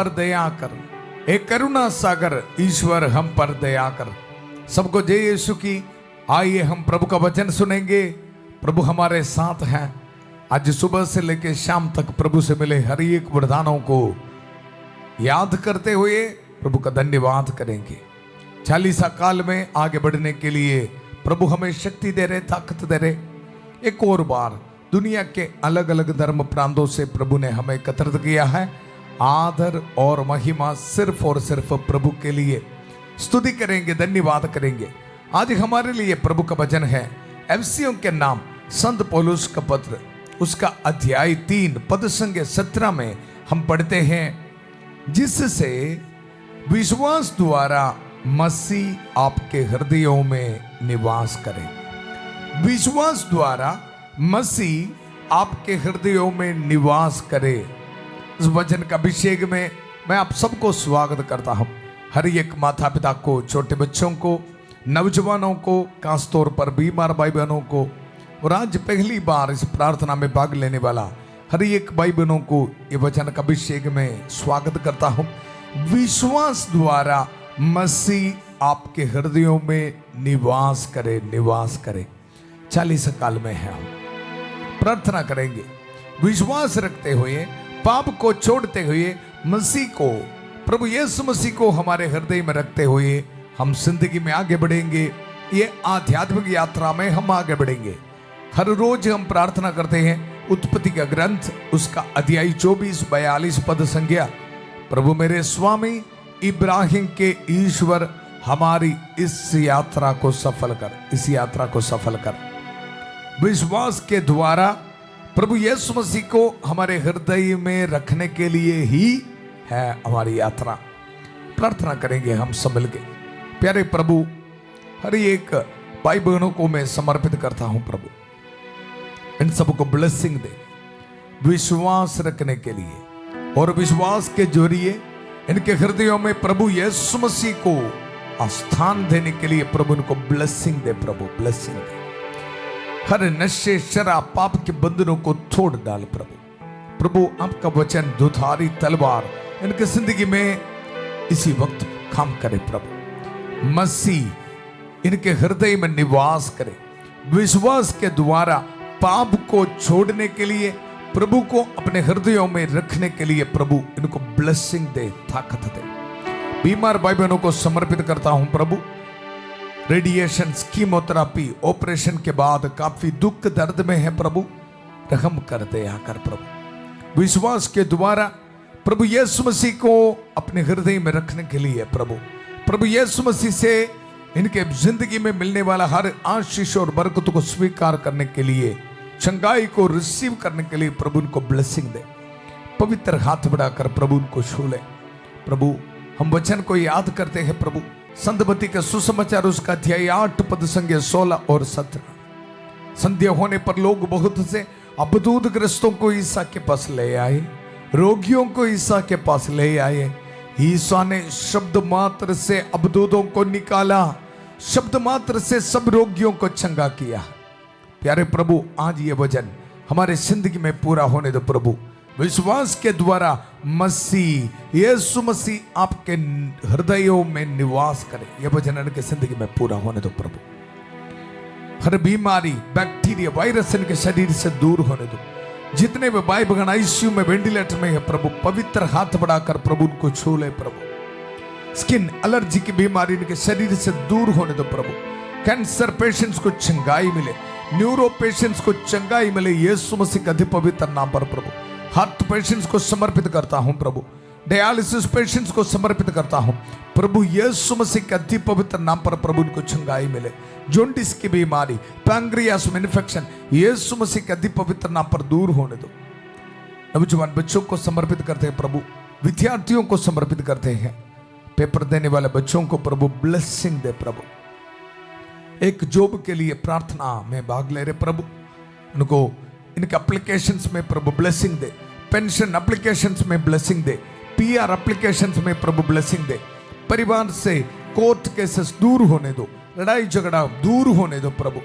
पर दया कर, हे करुणा सागर ईश्वर हम पर दया कर। सबको जय यीशु की। आइए हम प्रभु का वचन सुनेंगे। प्रभु हमारे साथ हैं। आज सुबह से लेकर शाम तक प्रभु से मिले हर एक वरदानों को याद करते हुए प्रभु का धन्यवाद करेंगे। 40 काल में आगे बढ़ने के लिए प्रभु हमें शक्ति दे रहे, ताकत दे रहे। एक और बार दुनिया के अलग अलग धर्म प्रांतों से प्रभु ने हमें एकत्रित किया है। आदर और महिमा सिर्फ और सिर्फ प्रभु के लिए। स्तुति करेंगे, धन्यवाद करेंगे। आज हमारे लिए प्रभु का वचन है एफिसियों के नाम संत पौलुस का पत्र, उसका अध्याय 3 पद संख्या 17 में हम पढ़ते हैं, जिससे विश्वास द्वारा मसीह आपके हृदयों में निवास करे। विश्वास द्वारा मसीह आपके हृदयों में निवास करे। इस वचन का अभिषेक में मैं आप सबको स्वागत करता हूं। हर एक माता पिता को, छोटे बच्चों को, नौजवानों को, खास तौर पर बीमार भाई बहनों को, और आज पहली बार इस प्रार्थना में भाग लेने वाला हर एक भाई बहनों को ये वचन का अभिषेक में स्वागत करता हूं। विश्वास द्वारा मसीह आपके हृदयों में निवास करे, निवास करे। 40 काल में है, हम प्रार्थना करेंगे विश्वास रखते हुए, पाप को छोड़ते हुए, मसीह को, प्रभु यीशु मसीह को हमारे हृदय में रखते हुए हम जिंदगी में आगे बढ़ेंगे। ये आध्यात्मिक यात्रा में हम आगे बढ़ेंगे। हर रोज हम प्रार्थना करते हैं उत्पत्ति का ग्रंथ, उसका अध्याय 24-42 पद संख्या, प्रभु मेरे स्वामी इब्राहिम के ईश्वर हमारी इस यात्रा को सफल कर, इस यात्रा को सफल कर। विश्वास के द्वारा प्रभु यीशु मसीह को हमारे हृदय में रखने के लिए ही है हमारी यात्रा। प्रार्थना करेंगे हम सब मिलके। प्यारे प्रभु, हर एक भाई बहनों को मैं समर्पित करता हूं। प्रभु इन सबको ब्लेसिंग दे, विश्वास रखने के लिए, और विश्वास के जरिए इनके हृदयों में प्रभु यीशु मसीह को स्थान देने के लिए प्रभु इनको ब्लेसिंग दे। प्रभु ब्लेसिंग दे। हर नशे, शराब, पाप के बंधनों को तोड़ डाल। प्रभु आपका वचन दुधारी तलवार इनके जिंदगी में इसी वक्त काम करे। प्रभु मसीह इनके हृदय में निवास करे। विश्वास के द्वारा पाप को छोड़ने के लिए, प्रभु को अपने हृदयों में रखने के लिए प्रभु इनको ब्लेसिंग दे, ताकत दे। बीमार भाई बहनों को समर्पित करता हूं। प्रभु रेडिएशन, कीमोथेरेपी, ऑपरेशन के बाद काफी दुख दर्द में है। प्रभु रहम कर दे आकर। प्रभु विश्वास के द्वारा प्रभु यीशु मसीह को अपने हृदय में रखने के लिए प्रभु यीशु मसीह से इनके जिंदगी में मिलने वाला हर आशीष और बरकत को स्वीकार करने के लिए, चंगाई को रिसीव करने के लिए प्रभु उनको ब्लेसिंग दे। पवित्र हाथ बढ़ाकर प्रभु उनको छू ले। प्रभु हम वचन को याद करते हैं। प्रभु संतमती का सुसमाचार, उसका अध्याय 8 पद संख्या 16 और 17। संध्या होने पर लोग बहुत से अबदूत ग्रस्तों को ईसा के पास ले आए, रोगियों को ईसा के पास ले आए। ईसा ने शब्द मात्र से अबदूतों को निकाला, शब्द मात्र से सब रोगियों को चंगा किया। प्यारे प्रभु, आज ये वचन हमारे जिंदगी में पूरा होने दो। प्रभु विश्वास के द्वारा मसीह यीशु मसीह आपके हृदयों में निवास करे। यह वचन इनके जिंदगी में पूरा होने दो। प्रभु हर बीमारी, बैक्टीरिया, वायरस इनके शरीर से दूर होने दो। जितने भी भाई बहन आईसीयू में, वेंटिलेटर में है, प्रभु पवित्र हाथ बढ़ाकर प्रभु उनको छू ले। प्रभु स्किन एलर्जी की बीमारी इनके शरीर से दूर होने दो। प्रभु कैंसर पेशेंट्स को चंगाई मिले, न्यूरो पेशेंट्स को चंगाई मिले यीशु मसीह के अति पवित्र नाम पर। प्रभु हार्ट पेशेंट्स को समर्पित करता हूं। प्रभु डायलिसिस पेशेंट्स को समर्पित करता हूं। प्रभु यीशु मसीह के अति पवित्र नाम पर प्रभु उनको चंगाई मिले। जोंडिस की बीमारी, पैंक्रियास में इन्फेक्शन यीशु मसीह के अति पवित्र नाम पर दूर होने दो। नौजवान बच्चों को समर्पित करते हैं। प्रभु विद्यार्थियों को समर्पित करते हैं। पेपर देने वाले बच्चों को प्रभु ब्लेसिंग दे। प्रभु एक जॉब के लिए प्रार्थना में भाग ले रहे प्रभु, उनको इनके एप्लीकेशंस में प्रभु ब्लेसिंग दे। पेंशन एप्लीकेशंस में ब्लेसिंग दे। पीआर एप्लीकेशंस में प्रभु ब्लेसिंग दे। परिवार से कोर्ट केसेस दूर होने दो, लड़ाई झगड़ा दूर होने दो। प्रभु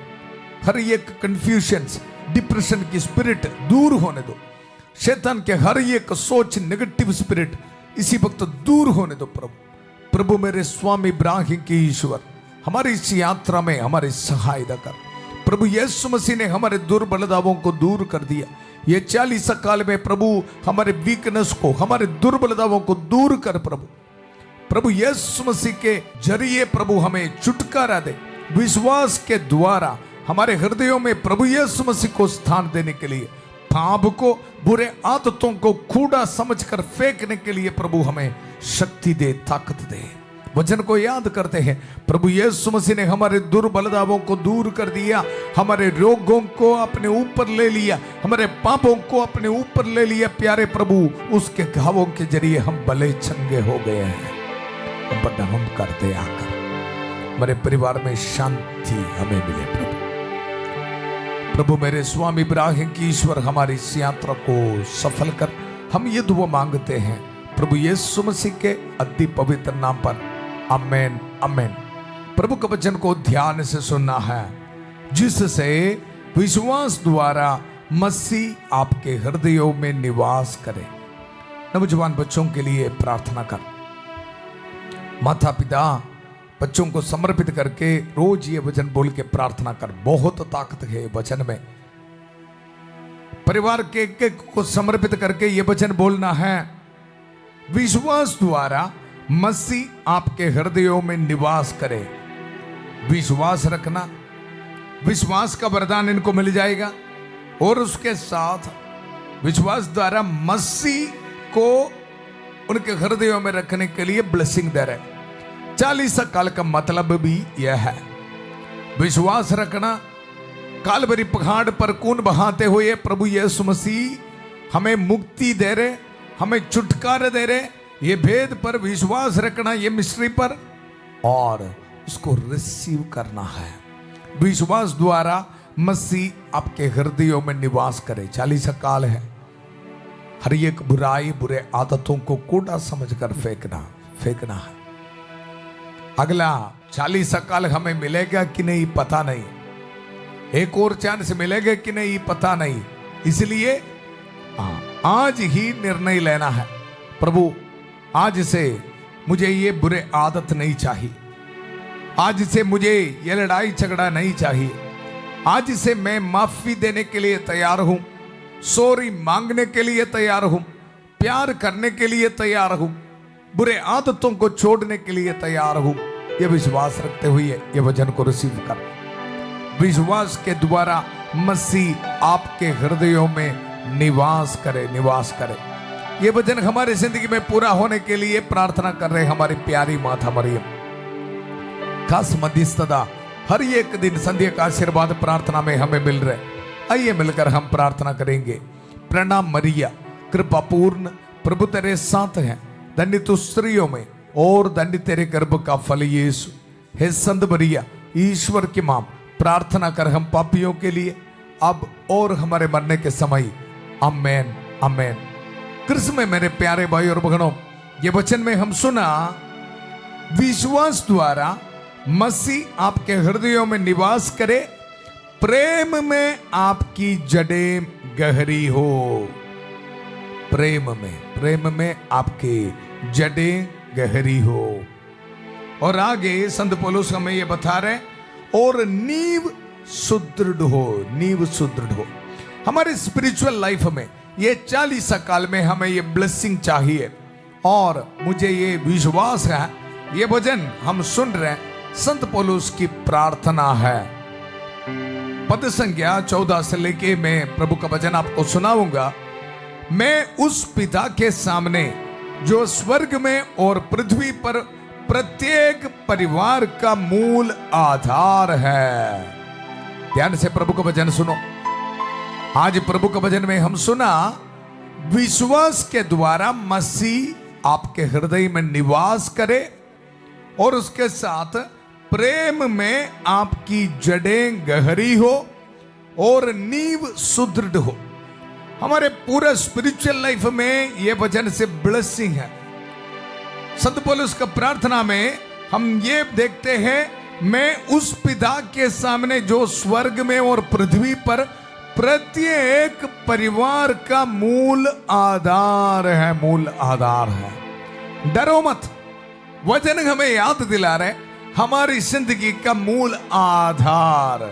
हर एक कंफ्यूजन्स, डिप्रेशन की स्पिरिट दूर होने दो। शैतान के हर एक सोच, नेगेटिव स्पिरिट इसी वक्त दूर होने दो प्रभु। प्रभु मेरे स्वामी इब्राहिम के ईश्वर, हमारी इस यात्रा में हमारी सहायता कर। प्रभु यीशु मसीह ने हमारे दुर्बलताओं को दूर कर दिया। ये 40 साल में प्रभु हमारे वीकनेस को, हमारे दुर्बलताओं को दूर कर प्रभु। प्रभु यीशु मसीह के जरिए प्रभु हमें छुटकारा दे। विश्वास के द्वारा हमारे हृदयों में प्रभु यीशु मसीह को स्थान देने के लिए, पाप को, बुरे आदतों को कूड़ा समझकर फेंकने के लिए प्रभु हमें शक्ति दे, ताकत दे। वचन को याद करते हैं, प्रभु यीशु मसीह ने हमारे दुर्बलताओं को दूर कर दिया, हमारे रोगों को अपने ऊपर ले लिया, हमारे पापों को अपने ऊपर ले लिया। प्यारे प्रभु, उसके घावों के जरिए हम भले चंगे हो गए हैं। हम करते आकर हमारे परिवार में शांति हमें मिले प्रभु। प्रभु मेरे स्वामी इब्राहिम की ईश्वर, हमारी इस यात्रा को सफल कर। हम ये दुआ मांगते हैं प्रभु यीशु मसीह के अति पवित्र नाम पर, आमेन आमेन। प्रभु के वचन को ध्यान से सुनना है, जिससे विश्वास द्वारा मसीह आपके हृदयों में निवास करे। नौजवान बच्चों के लिए प्रार्थना कर। माता पिता बच्चों को समर्पित करके रोज ये वचन बोल के प्रार्थना कर। बहुत ताकत है वचन में। परिवार के एक को समर्पित करके ये वचन बोलना है, विश्वास द्वारा मसीह आपके हृदयों में निवास करे। विश्वास रखना, विश्वास का वरदान इनको मिल जाएगा। और उसके साथ विश्वास द्वारा मसीह को उनके हृदयों में रखने के लिए ब्लेसिंग दे रहे। 40 साल का मतलब भी यह है, विश्वास रखना। कालवरी पहाड़ पर खून बहाते हुए प्रभु यीशु मसीह हमें मुक्ति दे रहे, हमें छुटकारा दे रहे। ये भेद पर विश्वास रखना, ये मिस्ट्री पर, और उसको रिसीव करना है। विश्वास द्वारा मसीह आपके हृदयों में निवास करे। 40 साल है, हर एक बुराई, बुरे आदतों को कूड़ा समझकर फेंकना है। अगला 40 साल हमें मिलेगा कि नहीं पता नहीं, एक और चांस मिलेगा कि नहीं पता नहीं। इसलिए आज ही निर्णय लेना है, प्रभु आज से मुझे ये बुरे आदत नहीं चाहिए, आज से मुझे ये लड़ाई झगड़ा नहीं चाहिए, आज से मैं माफी देने के लिए तैयार हूं, सॉरी मांगने के लिए तैयार हूं, प्यार करने के लिए तैयार हूं, बुरे आदतों को छोड़ने के लिए तैयार हूं। ये विश्वास रखते हुए ये वचन को रिसीव कर। विश्वास के द्वारा मसीह आपके हृदयों में निवास करे। ये वचन हमारी जिंदगी में पूरा होने के लिए प्रार्थना कर रहे हमारी प्यारी माता मरियम। खास मध्यस्थता हर एक दिन संध्या का आशीर्वाद प्रार्थना में हमें मिल रहे। आइए मिलकर हम प्रार्थना करेंगे। प्रणाम मरिया, कृपा पूर्ण, प्रभु तेरे साथ हैं, धन्य तू स्त्रियों में और धन्य तेरे गर्भ का फल यीशु। हे संत मरिया, ईश्वर की मां, प्रार्थना कर हम पापियों के लिए, अब और हमारे मरने के समय। आमेन आमेन। कृष्ण में मेरे प्यारे भाई और बहनों, ये वचन में हम सुना, विश्वास द्वारा मसीह आपके हृदयों में निवास करे, प्रेम में आपकी जड़ें गहरी हो। प्रेम में आपकी जड़ें गहरी हो। और आगे संत पौलुस हमें ये बता रहे, और नींव सुदृढ़ हो। हमारे स्पिरिचुअल लाइफ में ये 40 साल में हमें ये ब्लेसिंग चाहिए, और मुझे ये विश्वास है, ये वचन हम सुन रहे हैं, संत पौलुस की प्रार्थना है। पद संख्या 14 से लेके मैं प्रभु का वचन आपको सुनाऊंगा। मैं उस पिता के सामने जो स्वर्ग में और पृथ्वी पर प्रत्येक परिवार का मूल आधार है। ध्यान से प्रभु का वचन सुनो। आज प्रभु का वचन में हम सुना, विश्वास के द्वारा मसीह आपके हृदय में निवास करे, और उसके साथ प्रेम में आपकी जड़ें गहरी हो और नींव सुदृढ़ हो। हमारे पूरा स्पिरिचुअल लाइफ में ये वचन से ब्लेसिंग है। संत पौलुस का प्रार्थना में हम ये देखते हैं, मैं उस पिता के सामने जो स्वर्ग में और पृथ्वी पर प्रत्येक परिवार का मूल आधार है। डरो मत। वचन हमें याद दिला रहे हमारी जिंदगी का मूल आधार,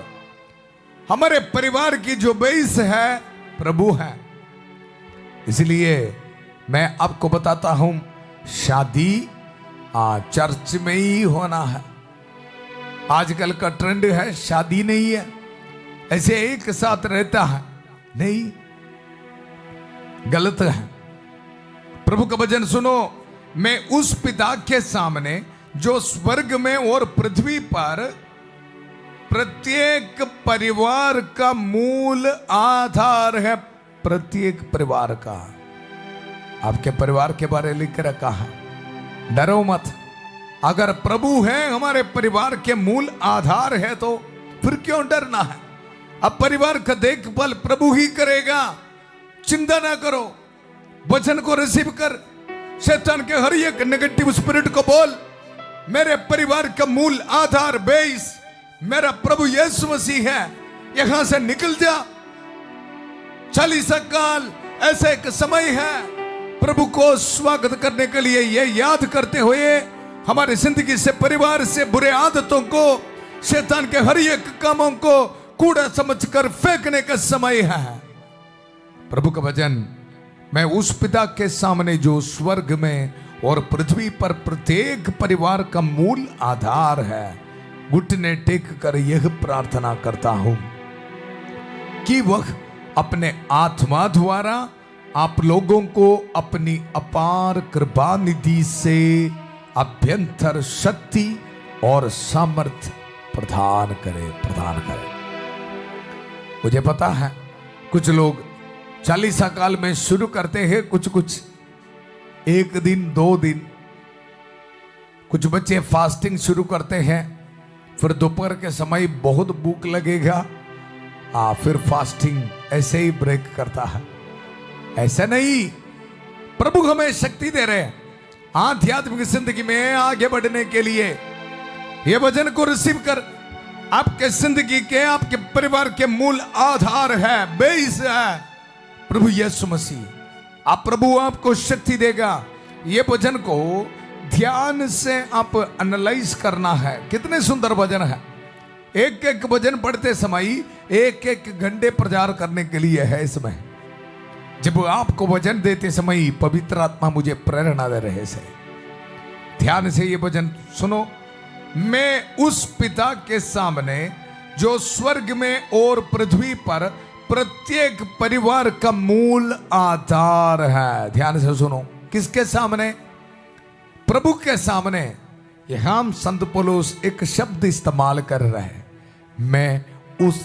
हमारे परिवार की जो बेस है प्रभु है। इसलिए मैं आपको बताता हूं, शादी चर्च में ही होना है। आजकल का ट्रेंड है शादी नहीं है, ऐसे एक साथ रहता है, नहीं, गलत है। प्रभु का वचन सुनो, मैं उस पिता के सामने जो स्वर्ग में और पृथ्वी पर प्रत्येक परिवार का मूल आधार है, प्रत्येक परिवार का। आपके परिवार के बारे में लिख रखा है, डरो मत। अगर प्रभु है हमारे परिवार के मूल आधार है तो फिर क्यों डरना है। अब परिवार का देखभाल प्रभु ही करेगा, चिंता ना करो। वचन को रिसीव कर, शैतान के हर एक नेगेटिव स्पिरिट को बोल, मेरे परिवार का मूल आधार बेस मेरा प्रभु यीशु मसीह है, यहां से निकल जा। 40 साल ऐसा एक समय है प्रभु को स्वागत करने के लिए, ये याद करते हुए हमारी जिंदगी से, परिवार से बुरे आदतों को, शैतान के हर एक कामों को कूड़ा समझकर फेंकने का समय है। प्रभु का वचन, मैं उस पिता के सामने जो स्वर्ग में और पृथ्वी पर प्रत्येक परिवार का मूल आधार है, घुटने टेक कर यह प्रार्थना करता हूं कि वह अपने आत्मा द्वारा आप लोगों को अपनी अपार कृपा निधि से अभ्यंतर शक्ति और सामर्थ्य प्रदान करे। मुझे पता है कुछ लोग 40 काल में शुरू करते हैं, कुछ 1 दिन 2 दिन, कुछ बच्चे फास्टिंग शुरू करते हैं, फिर दोपहर के समय बहुत भूख लगेगा, फिर फास्टिंग ऐसे ही ब्रेक करता है। ऐसा नहीं, प्रभु हमें शक्ति दे रहे हैं आध्यात्मिक जिंदगी में आगे बढ़ने के लिए। ये वचन को रिसीव कर, आपके जिंदगी के, आपके परिवार के मूल आधार है, बेस है प्रभु यीशु मसीह। आप प्रभु आपको शक्ति देगा। ये वचन को ध्यान से आप एनालाइज करना है। कितने सुंदर वचन है, एक एक वचन पढ़ते समय 1 घंटे प्रचार करने के लिए है। इसमें जब आपको वचन देते समय पवित्र आत्मा मुझे प्रेरणा दे रहे से, ध्यान से ये वचन सुनो। मैं उस पिता के सामने जो स्वर्ग में और पृथ्वी पर प्रत्येक परिवार का मूल आधार है। ध्यान से सुनो, किसके सामने? प्रभु के सामने। यहां संत पौलुस एक शब्द इस्तेमाल कर रहे हैं, मैं उस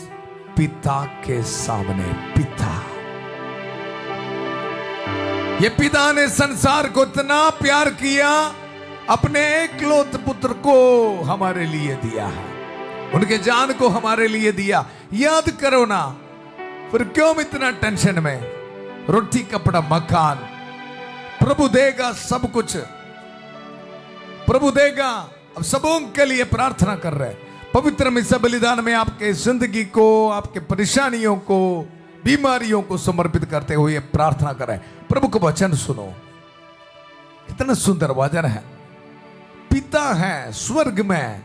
पिता के सामने। पिता, ये पिता ने संसार को इतना प्यार किया, अपने एकलौते पुत्र को हमारे लिए दिया है, उनके जान को हमारे लिए दिया। याद करो ना, फिर क्यों इतना टेंशन में? रोटी कपड़ा मकान प्रभु देगा, सब कुछ प्रभु देगा। अब सबों के लिए प्रार्थना कर रहे हैं। पवित्र मिसा बलिदान में आपके जिंदगी को, आपके परेशानियों को, बीमारियों को समर्पित करते हुए प्रार्थना करें। प्रभु का वचन सुनो, कितना सुंदर वचन है। पिता है स्वर्ग में,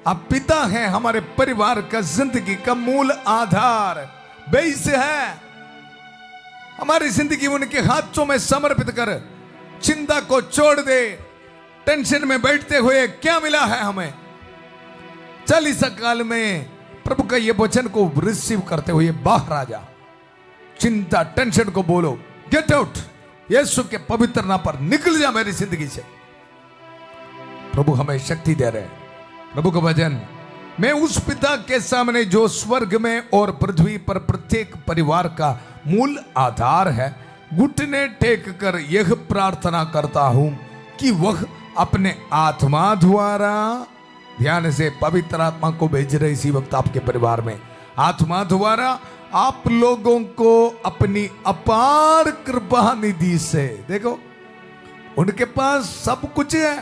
अब पिता है हमारे परिवार का, जिंदगी का मूल आधार, बेस है। हमारी जिंदगी उनके हाथों में समर्पित कर, चिंता को छोड़ दे। टेंशन में बैठते हुए क्या मिला है हमें? 40 काल में प्रभु का ये वचन को रिसीव करते हुए बाहर आ जा। चिंता टेंशन को बोलो, गेट आउट, यीशु के पवित्र नाम पर निकल जा मेरी जिंदगी से। प्रभु हमें शक्ति दे रहे हैं। प्रभु का वचन, मैं उस पिता के सामने जो स्वर्ग में और पृथ्वी पर प्रत्येक परिवार का मूल आधार है, घुटने टेक कर यह प्रार्थना करता हूं कि वह अपने आत्मा द्वारा, ध्यान से, पवित्र आत्मा को भेज रहे इसी वक्त आपके परिवार में, आत्मा द्वारा आप लोगों को अपनी अपार कृपा निधि से, देखो उनके पास सब कुछ है,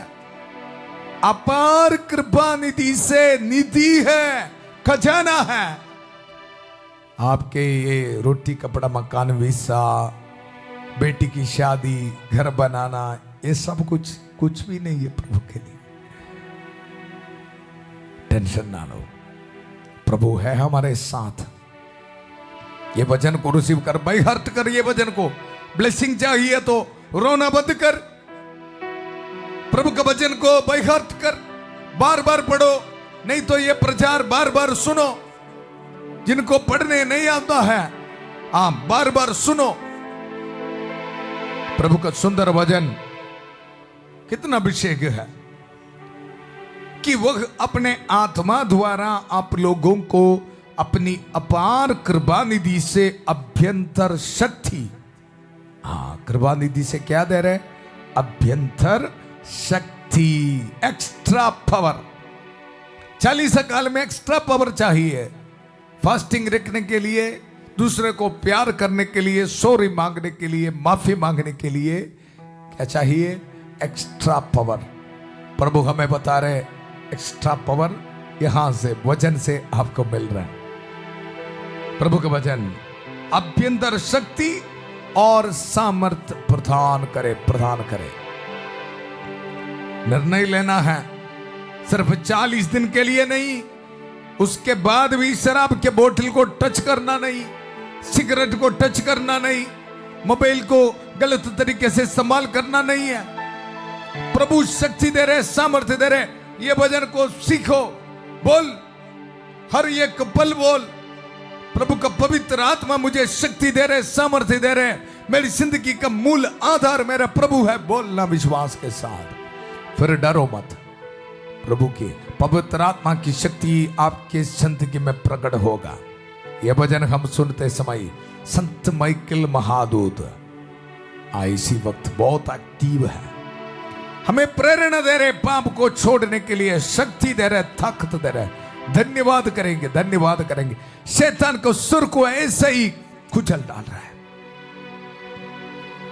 अपार कृपा निधि से, निधि है, खजाना है। आपके ये रोटी कपड़ा मकान वीसा, बेटी की शादी, घर बनाना, ये सब कुछ भी नहीं है प्रभु के लिए। टेंशन ना लो, प्रभु है हमारे साथ। ये वचन को रिसीव कर, बाई हार्ट कर ये वचन को। ब्लेसिंग चाहिए तो रोना बंद कर, प्रभु का वचन को बाई हार्ट कर, बार बार पढ़ो, नहीं तो ये प्रचार बार बार सुनो। जिनको पढ़ने नहीं आता है, आप बार बार सुनो। प्रभु का सुंदर वचन कितना अभिषेक है कि वह अपने आत्मा द्वारा आप लोगों को अपनी अपार कृपा निधि से अभ्यंतर शक्ति, कृपा निधि से क्या दे रहे? अभ्यंतर शक्ति, एक्स्ट्रा पावर। 40 काल में एक्स्ट्रा पावर चाहिए। फास्टिंग रखने के लिए, दूसरे को प्यार करने के लिए, सॉरी मांगने के लिए, माफी मांगने के लिए क्या चाहिए? Extra power. प्रभु हमें बता रहे एक्स्ट्रा पावर यहां से वचन से आपको मिल रहा है। प्रभु का वचन अभ्यंतर शक्ति और सामर्थ प्रदान करे। निर्णय लेना है सिर्फ 40 दिन के लिए नहीं, उसके बाद भी शराब के बोतल को टच करना नहीं, सिगरेट को टच करना नहीं, मोबाइल को गलत तरीके से इस्तेमाल करना नहीं है। प्रभु शक्ति दे रहे, सामर्थ्य दे रहे। ये वचन को सीखो, बोल, हर एक पल बोल, प्रभु का पवित्र आत्मा मुझे शक्ति दे रहे, सामर्थ्य दे रहे। मेरी जिंदगी का मूल आधार मेरा प्रभु है। बोलना विश्वास के साथ, फिर डरो मत। प्रभु की पवित्र आत्मा की शक्ति आपके जिंदगी में प्रकट होगा। यह भजन हम सुनते समय संत माइकल महादूत इसी वक्त बहुत एक्टिव है, हमें प्रेरणा दे रहे, पाप को छोड़ने के लिए शक्ति दे रहे, ताकत दे रहे। धन्यवाद करेंगे। शैतान को सुर को ऐसे ही कुचल डाल रहा है।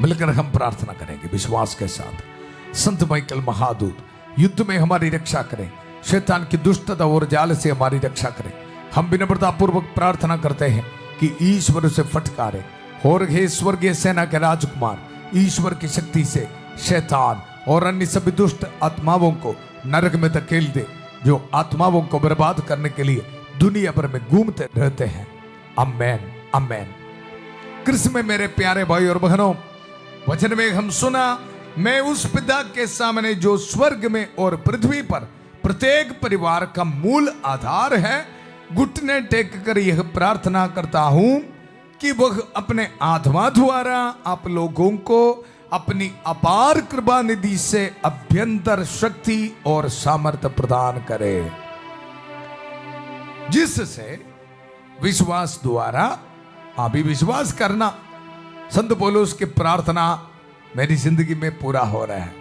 मिलकर हम प्रार्थना करेंगे विश्वास के साथ। संत माइकल महादूत युद्ध में हमारी रक्षा करें, शैतान की दुष्टता और जाल से हमारी रक्षा करें। हम विनम्रता पूर्वक प्रार्थना करते हैं कि ईश्वर से फटकारे और हे स्वर्गीय सेना के राजकुमार, ईश्वर की शक्ति से शैतान और अन्य सभी दुष्ट आत्माओं को नरक में धकेल दे, जो आत्माओं को बर्बाद करने के लिए दुनिया भर में घूमते रहते हैं। आमेन, आमेन। कृष्ण में मेरे प्यारे भाई और बहनों, वचन में हम सुना, मैं उस पिता के सामने जो स्वर्ग में और पृथ्वी पर प्रत्येक परिवार का मूल आधार है, घुटने टेक कर यह प्रार्थना करता हूं कि वह अपने आत्मा द्वारा आप लोगों को अपनी अपार कृपा निधि से अभ्यंतर शक्ति और सामर्थ्य प्रदान करे, जिससे विश्वास द्वारा अभी विश्वास करना। संत पौलुस की प्रार्थना मेरी जिंदगी में पूरा हो रहा है,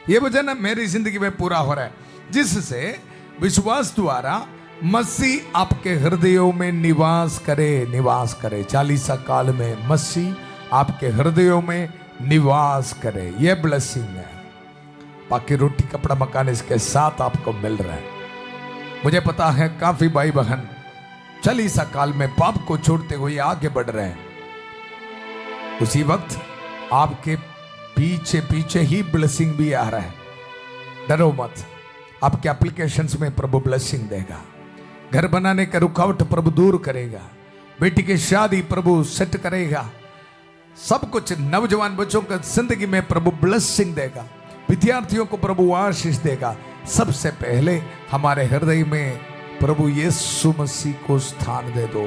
ये वचन मेरी जिंदगी में पूरा हो रहा है, जिससे विश्वास द्वारा मसीह आपके हृदयों में निवास करे। 40 काल में मसीह आपके हृदयों में निवास करे। यह ब्लेसिंग है। बाकी रोटी कपड़ा मकान इसके साथ आपको मिल रहा है। मुझे पता है काफी भाई बहन 40 काल में पाप को छोड़ते हुए आगे बढ़ रहे हैं। उसी वक्त आपके पीछे ही ब्लेसिंग भी आ रहा है। डरो मत, आपके एप्लीकेशंस में प्रभु ब्लेसिंग देगा। घर बनाने का रुकावट प्रभु दूर करेगा। बेटी की शादी प्रभु सेट करेगा। सब कुछ नौजवान बच्चों का जिंदगी में प्रभु ब्लेसिंग देगा। विद्यार्थियों को प्रभु आशीष देगा। सबसे पहले हमारे हृदय में प्रभु यीशु मसीह को स्थान दे दो,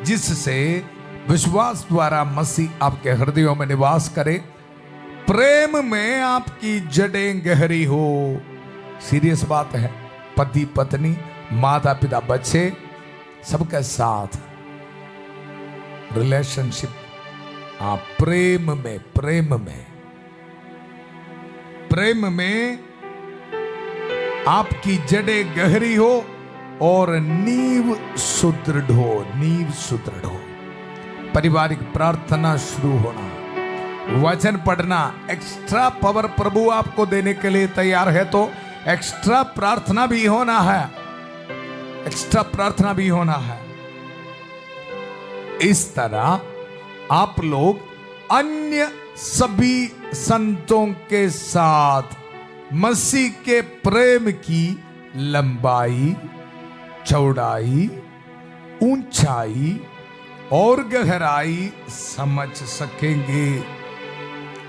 जिससे विश्वास द्वारा मसीह आपके हृदयों में निवास करे। प्रेम में आपकी जड़ें गहरी हो। सीरियस बात है। पति पत्नी, माता पिता, बच्चे, सबके साथ रिलेशनशिप, आप प्रेम में आपकी जड़ें गहरी हो और नींव सुदृढ़ हो। पारिवारिक प्रार्थना शुरू होना, वचन पढ़ना, एक्स्ट्रा पावर प्रभु आपको देने के लिए तैयार है, तो एक्स्ट्रा प्रार्थना भी होना है। इस तरह आप लोग अन्य सभी संतों के साथ मसीह के प्रेम की लंबाई, चौड़ाई, ऊंचाई और गहराई समझ सकेंगे।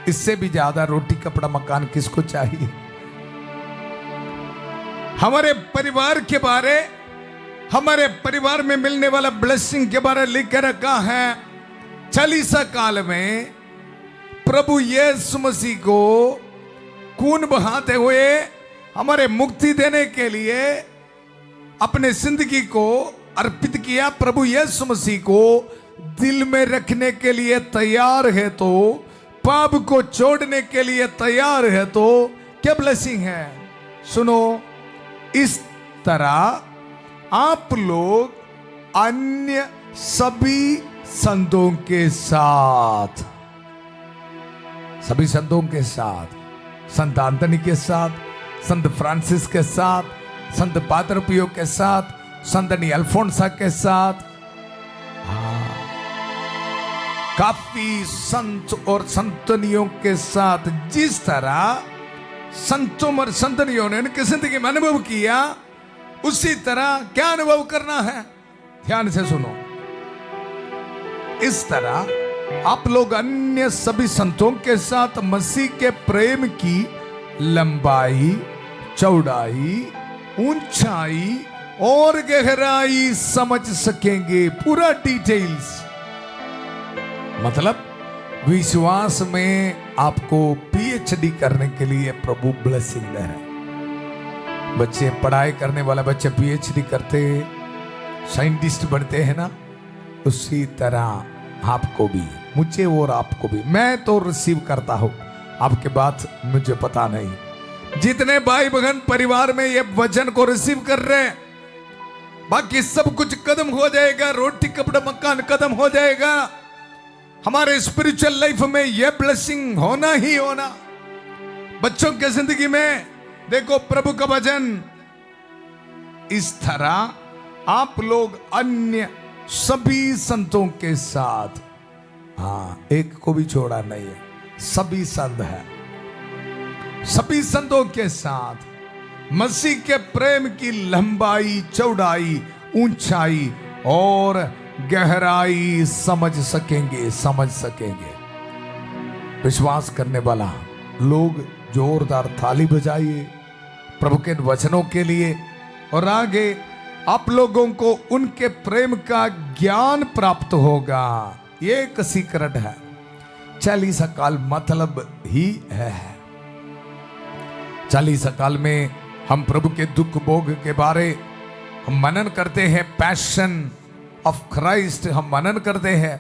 इससे भी ज्यादा रोटी कपड़ा मकान किसको चाहिए? हमारे परिवार के बारे, हमारे परिवार में मिलने वाला ब्लेसिंग के बारे लिख के रखा है। चालीसा काल में प्रभु यीशु मसीह को खून बहाते हुए हमारे मुक्ति देने के लिए अपने जिंदगी को अर्पित किया। प्रभु यीशु मसीह को दिल में रखने के लिए तैयार है तो, पाप को छोड़ने के लिए तैयार है तो क्या ब्लेसिंग है। सुनो, इस तरह आप लोग अन्य सभी संतों के साथ, सभी संतों के साथ, संत एंथनी के साथ, संत फ्रांसिस के साथ, संत पादर पियो के साथ, संतनी अल्फोंसा के साथ, काफी संत और संतनियों के साथ जिस तरह संतों और संतनियों ने उनकी जिंदगी में अनुभव किया, उसी तरह क्या अनुभव करना है? ध्यान से सुनो। इस तरह आप लोग अन्य सभी संतों के साथ मसीह के प्रेम की लंबाई, चौड़ाई, ऊंचाई और गहराई समझ सकेंगे। पूरा डिटेल्स, मतलब विश्वास में आपको पीएचडी करने के लिए प्रभु ब्लेसिंग दे रहे। बच्चे पढ़ाई करने वाले बच्चे पीएचडी करते, साइंटिस्ट बनते हैं ना, उसी तरह आपको भी, मुझे और आपको भी। मैं तो रिसीव करता हूं, आपके बात मुझे पता नहीं। जितने भाई बहन परिवार में ये वचन को रिसीव कर रहे हैं, बाकी सब कुछ कदम हो जाएगा, रोटी कपड़ा मकान कदम हो जाएगा। हमारे स्पिरिचुअल लाइफ में यह ब्लेसिंग होना ही होना। बच्चों के जिंदगी में देखो प्रभु का वचन, इस तरह आप लोग अन्य सभी संतों के साथ, एक को भी छोड़ा नहीं है, सभी संत है, सभी संतों के साथ मसीह के प्रेम की लंबाई, चौड़ाई, ऊंचाई और गहराई समझ सकेंगे, समझ सकेंगे। विश्वास करने वाला लोग जोरदार ताली बजाइए प्रभु के वचनों के लिए। और आगे आप लोगों को उनके प्रेम का ज्ञान प्राप्त होगा। ये एक सीक्रेट है। चालीसा काल मतलब ही है, चालीसा काल में हम प्रभु के दुख भोग के बारे हम मनन करते हैं। पैशन ऑफ क्राइस्ट हम मनन करते हैं।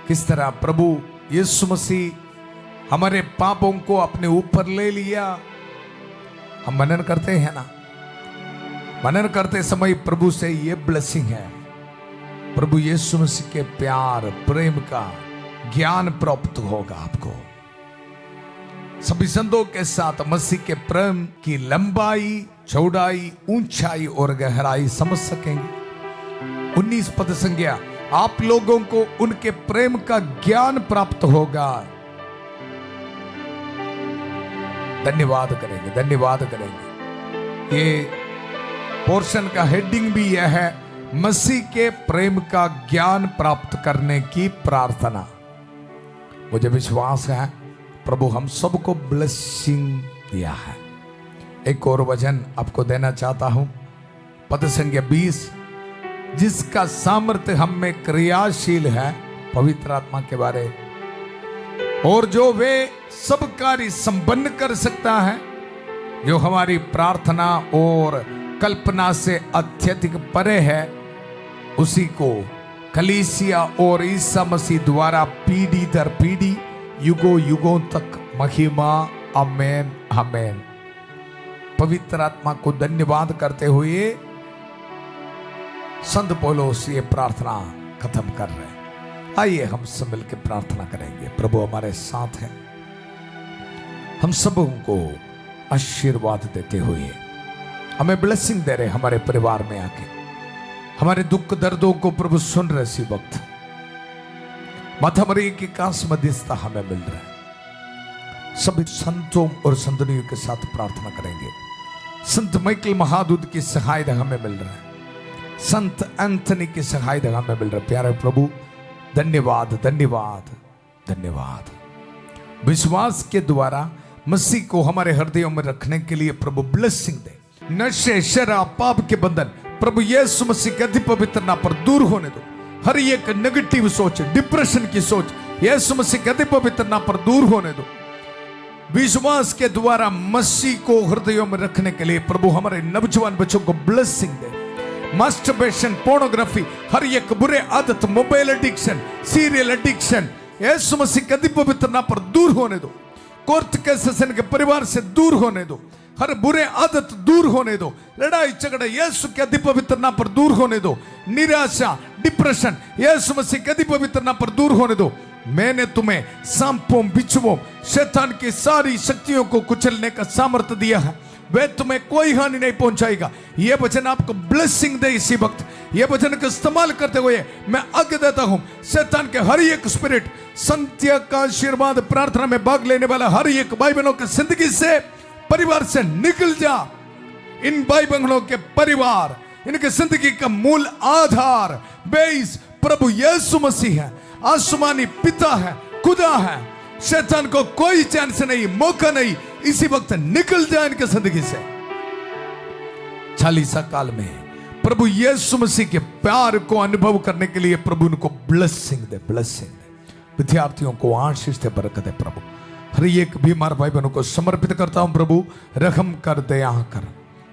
किस तरह प्रभु यीशु मसीह हमारे पापों को अपने ऊपर ले लिया, हम मनन करते हैं ना। मनन करते समय प्रभु से ये ब्लेसिंग है, प्रभु यीशु मसीह के प्यार, प्रेम का ज्ञान प्राप्त होगा आपको। सभी संतों के साथ मसीह के प्रेम की लंबाई, चौड़ाई, ऊंचाई और गहराई समझ सकेंगे। 19 पद संज्ञा, आप लोगों को उनके प्रेम का ज्ञान प्राप्त होगा। धन्यवाद करेंगे, धन्यवाद करेंगे। ये पोर्शन का हेडिंग भी यह है, मसीह के प्रेम का ज्ञान प्राप्त करने की प्रार्थना। मुझे विश्वास है प्रभु हम सबको ब्लेसिंग दिया है। एक और वचन आपको देना चाहता हूं, पद संख्या 20, जिसका सामर्थ्य हम में क्रियाशील है, पवित्र आत्मा के बारे, और जो वे सब कार्य संपन्न कर सकता है, जो हमारी प्रार्थना और कल्पना से अत्यधिक परे है, उसी को कलीसिया और ईसा मसीह द्वारा पीढ़ी दर पीढ़ी युगों युगों तक महिमा। आमेन, आमेन। पवित्र आत्मा को धन्यवाद करते हुए संत पौलुस ये प्रार्थना खत्म कर रहे हैं। आइए हम सब मिलकर प्रार्थना करेंगे। प्रभु हमारे साथ है, हम सबों को आशीर्वाद देते हुए हमें ब्लेसिंग दे रहे, हमारे परिवार में आके हमारे दुख दर्दों को प्रभु सुन रहे। इसी वक्त माता मरियम की कांस मध्यस्थता हमें मिल रहा है। सभी संतों और संतनियों के साथ प्रार्थना करेंगे। संत माइकल महादूत की सहायता हमें मिल रहा है, संत एंथनी की सहायता हमें मिल रहा है। प्यारे प्रभु धन्यवाद धन्यवाद धन्यवाद। विश्वास के द्वारा मसीह को हमारे हृदयों में रखने के लिए प्रभु ब्लेसिंग दे। नशे, शराब, पाप के बंधन प्रभु यीशु मसीह के अति पवित्र नाम पर दूर होने दो। हर एक नेगेटिव सोच, डिप्रेशन की सोच यीशु मसीह के अति पवित्र नाम पर दूर होने दो। विश्वास के द्वारा मसीह को हृदयों में रखने के लिए प्रभु हमारे नौजवान बच्चों को ब्लेसिंग दे। मास्टरबेशन, पोर्नोग्राफी, हर एक बुरे आदत, मोबाइल एडिक्शन, सीरियल एडिक्शन यीशु मसीह के अति पवित्र नाम पर दूर होने दो। कोर्ट केसेस इनके परिवार से दूर होने दो। हर बुरे आदत दूर होने दो। लड़ाई झगड़ा यीशु के अति पवित्र नाम पर दूर होने दो। निराशा, डिप्रेशन यीशु मसीह के अति पवित्र नाम पर दूर होने दो। मैंने तुम्हें सांपों, बिच्छुओं, शैतान की सारी शक्तियों को कुचलने का सामर्थ्य दिया है, वे तुम्हें कोई हानि नहीं पहुंचाएगा। यह वचन आपको ब्लेसिंग दे। इसी वक्त यह वचन का इस्तेमाल करते हुए मैं आज्ञा देता हूं, शैतान के हर एक स्पिरिट, संत्य का आशीर्वाद प्रार्थना में भाग लेने वाला हर एक भाई बहनों की जिंदगी से, परिवार से निकल जा। इन भाई बहनों के परिवार, इनके जिंदगी का मूल आधार, बेस प्रभु यीशु मसीह है, आसमानी पिता है, खुदा है। शैतान को कोई चांस नहीं, मौका नहीं। इसी वक्त निकल जाए इनके जिंदगी से। 40 काल में प्रभु यीशु मसीह के प्यार को अनुभव करने के लिए प्रभु उनको ब्लेसिंग दे, ब्लेसिंग दे। विद्यार्थियों को आशीष दे, बरकत दे प्रभु। हर एक बीमार भाई बहनों को समर्पित करता हूं प्रभु, रहम कर, दया कर।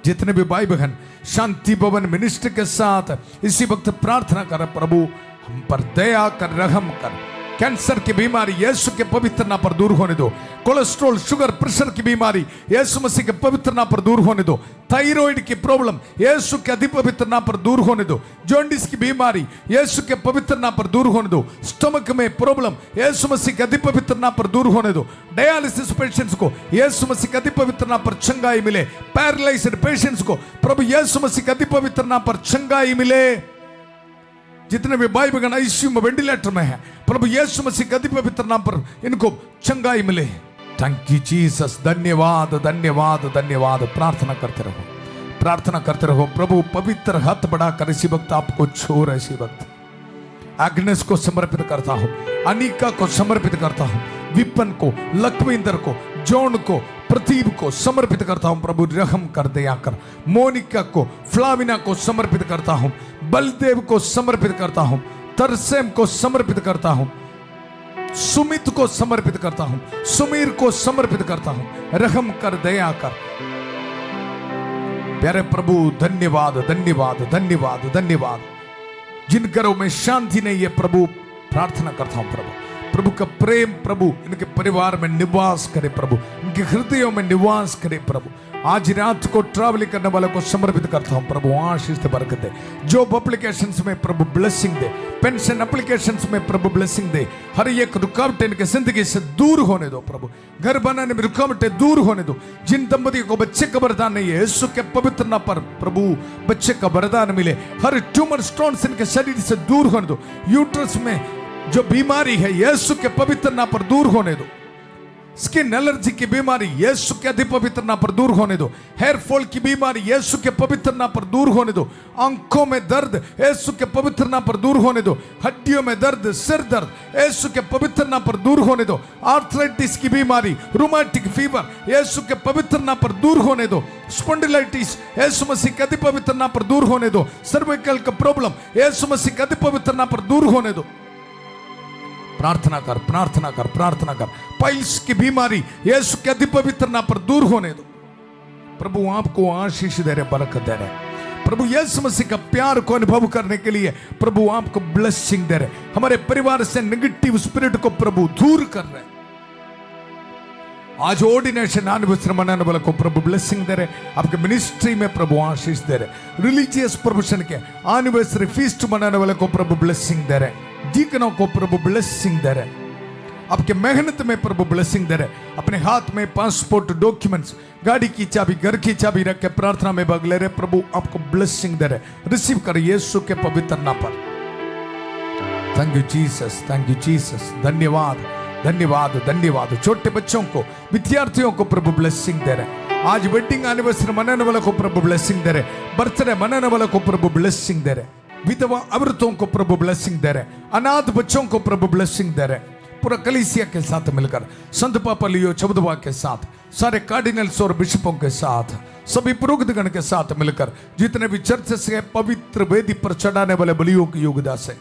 जितने भी भाई बहन शांति भवन मिनिस्ट्री के साथ इसी वक्त प्रार्थना कर, प्रभु हम पर दया कर, रहम कर। कैंसर की बीमारी यीशु के पवित्र नाम पर दूर होने दो। कोलेस्ट्रॉल, शुगर, प्रेशर की बीमारी यीशु मसीह के पवित्र नाम पर दूर होने दो। थायराइड की प्रॉब्लम यीशु के अति पवित्र नाम पर दूर होने दो। जॉन्डिस की बीमारी यीशु के पवित्र नाम पर दूर होने दो। स्टमक में प्रॉब्लम यीशु मसीह के अति पवित्र नाम पर दूर होने दो। डायलिसिस पेशेंट्स को यीशु मसीह के अति पवित्र नाम पर चंगाई मिले। पैरालाइज्ड पेशेंट्स को प्रभु यीशु मसीह के अति पवित्र नाम पर चंगाई मिले। जितने भी भाई बहन आईसीयू में, वेंटिलेटर में है, प्रभु यीशु मसीह के अति पवित्र नाम पर इनको चंगाई मिले। Thank you Jesus. धन्यवाद धन्यवाद धन्यवाद। प्रार्थना करते रहो, प्रार्थना करते रहो। प्रभु पवित्र हाथ बढ़ाकर इसी वक्त आपको छोड़, इसी वक्त एग्नेस को समर्पित करता हूं, अनिका को समर्पित करता हूं, विपन को, लखविंदर को, जॉन को, प्रतीप को समर्पित करता हूं। प्रभु रहम कर, दया कर। मोनिका को, फ्लाविना को समर्पित करता हूं। बलदेव को समर्पित करता हूं। तरसेम को समर्पित करता हूं। सुमित को समर्पित करता हूं। सुमीर को समर्पित करता हूं। रहम कर, दया कर। प्यारे प्रभु धन्यवाद धन्यवाद धन्यवाद धन्यवाद। जिन घरों में शांति नहीं है प्रभु, प्रार्थना करता हूं प्रभु, प्रभु का प्रेम प्रभु इनके परिवार में निवास करे, प्रभु इनके हृदयों में निवास करे। प्रभु आज रात को ट्रैवलिंग करने वालों को समर्पित करता हूं प्रभु, आशीष दे, बरकत दे। जॉब एप्लीकेशंस में प्रभु ब्लेसिंग दे। पेंशन एप्लीकेशंस में प्रभु ब्लेसिंग दे। हर एक रुकावटें इनके जिंदगी से दूर होने दो प्रभु। घर बनाने में रुकावटें दूर होने दो। जिन दंपतियों को बच्चे का वरदान नहीं है, यीशु के पवित्र नाम पर प्रभु बच्चे का वरदान मिले। हर ट्यूमर स्टोन्स इनके शरीर से दूर होने दो। यूट्रस में जो बीमारी है यीशु के पवित्र नाम पर दूर होने दो। स्किन एलर्जी की बीमारी यीशु के अति पवित्र नाम पर दूर होने दो। हेयर फॉल की बीमारी यीशु के पवित्र नाम पर दूर होने दो। आंखों में दर्द यीशु के पवित्र नाम पर दूर होने दो। हड्डियों में दर्द, सिर दर्द यीशु के पवित्र नाम पर दूर होने दो। आर्थराइटिस की बीमारी, रूमेटिक फीवर यीशु के पवित्र नाम पर दूर होने दो। स्पॉन्डिलाइटिस यीशु मसीह के अति पवित्र नाम पर दूर होने दो। सर्वाइकल का प्रॉब्लम यीशु मसीह के अति पवित्र नाम पर दूर होने दो। प्रार्थना कर, प्रार्थना कर, प्रार्थना कर। पाइल्स की बीमारी यीशु के अति पवित्र नाम पर दूर होने दो। प्रभु आपको आशीष दे रहे, बरकत दे रहे। प्रभु यीशु मसीह का प्यार को अनुभव करने के लिए प्रभु आपको ब्लेसिंग दे रहे। हमारे परिवार से नेगेटिव स्पिरिट को प्रभु दूर कर रहे। आज ऑर्डिनेशन एनिवर्सरी मनाने वाले को प्रभु ब्लेसिंग दे रहे। आपके मिनिस्ट्री में प्रभु आशीष दे रहे। रिलीजियस प्रोफेशन के एनिवर्सरी फीस्ट मनाने वाले को प्रभु ब्लेसिंग दे रहे। डीकनों को प्रभु ब्लेसिंग दे रहे। आपके मेहनत में प्रभु ब्लेसिंग दे रहे। अपने हाथ में पासपोर्ट, डॉक्यूमेंट्स, गाड़ी की चाबी, घर की चाबी रख के प्रार्थना में भाग ले रहे। प्रभु आपको ब्लेसिंग दे रहे। रिसीव करिए यीशु के पवित्र नाम पर। Thank you Jesus, thank you Jesus. धन्यवाद धन्यवाद धन्यवाद। छोटे बच्चों को, विद्यार्थियों को प्रभु ब्लेसिंग दे रहे। आज वेडिंग एनिवर्सरी मनाने वालों को प्रभु ब्लेसिंग दे रहे। बर्थडे मनाने वालों को प्रभु ब्लेसिंग दे रहे। विधवा औरतों को प्रभु ब्लेसिंग दे रहे। अनाथ बच्चों को प्रभु ब्लेसिंग दे रहे। पूरा कलीसिया के साथ मिलकर, संत पापा लियो चौदवा के साथ, सारे कार्डिनल्स और बिशपों के साथ, सभी पुरोहितगण के साथ मिलकर, जितने भी चर्च से पवित्र वेदी पर चढ़ाने वाले बलियों की योगदा से,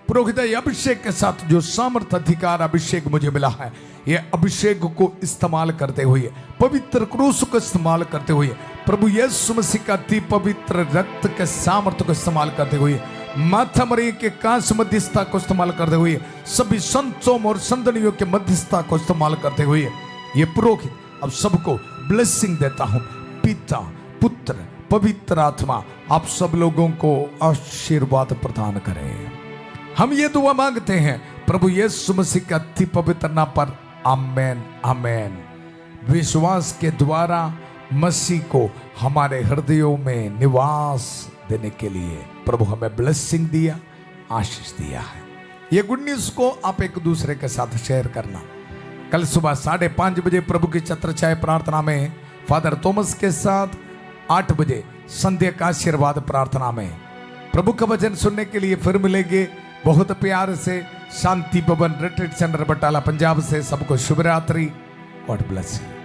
पुरोहित अभिषेक के साथ जो सामर्थ अधिकार अभिषेक मुझे मिला है, ये अभिषेक को इस्तेमाल करते हुए, पवित्र क्रूस को इस्तेमाल करते हुए, प्रभु यीशु मसीह का अति पवित्र रक्त के सामर्थ्य को इस्तेमाल करते हुए, माथा मरी के कांस मध्यस्थता को इस्तेमाल करते हुए, सभी संतों और संतनियों के मध्यस्थता को इस्तेमाल करते हुए, ये पुरोहित अब सबको ब्लेसिंग देता हूं। पिता, पुत्र, पवित्र आत्मा आप सब लोगों को आशीर्वाद प्रदान करें। हम ये दुआ मांगते हैं प्रभु यीशु मसीह का अति पवित्र नाम पर, आमेन आमेन। विश्वास के द्वारा मसीह को हमारे हृदयों में निवास देने के लिए प्रभु हमें ब्लेसिंग दिया, आशीष दिया है। ये गुड न्यूज को आप एक दूसरे के साथ शेयर करना। कल सुबह 5:30 बजे प्रभु की छत्र छाया प्रार्थना में फादर थॉमस के साथ, 8 बजे संध्या का आशीर्वाद प्रार्थना में प्रभु का वचन सुनने के लिए फिर मिलेंगे। बहुत प्यार से शांति भवन रिट्रीट सेंटर बटाला पंजाब से सबको शुभ रात्रि। God bless you.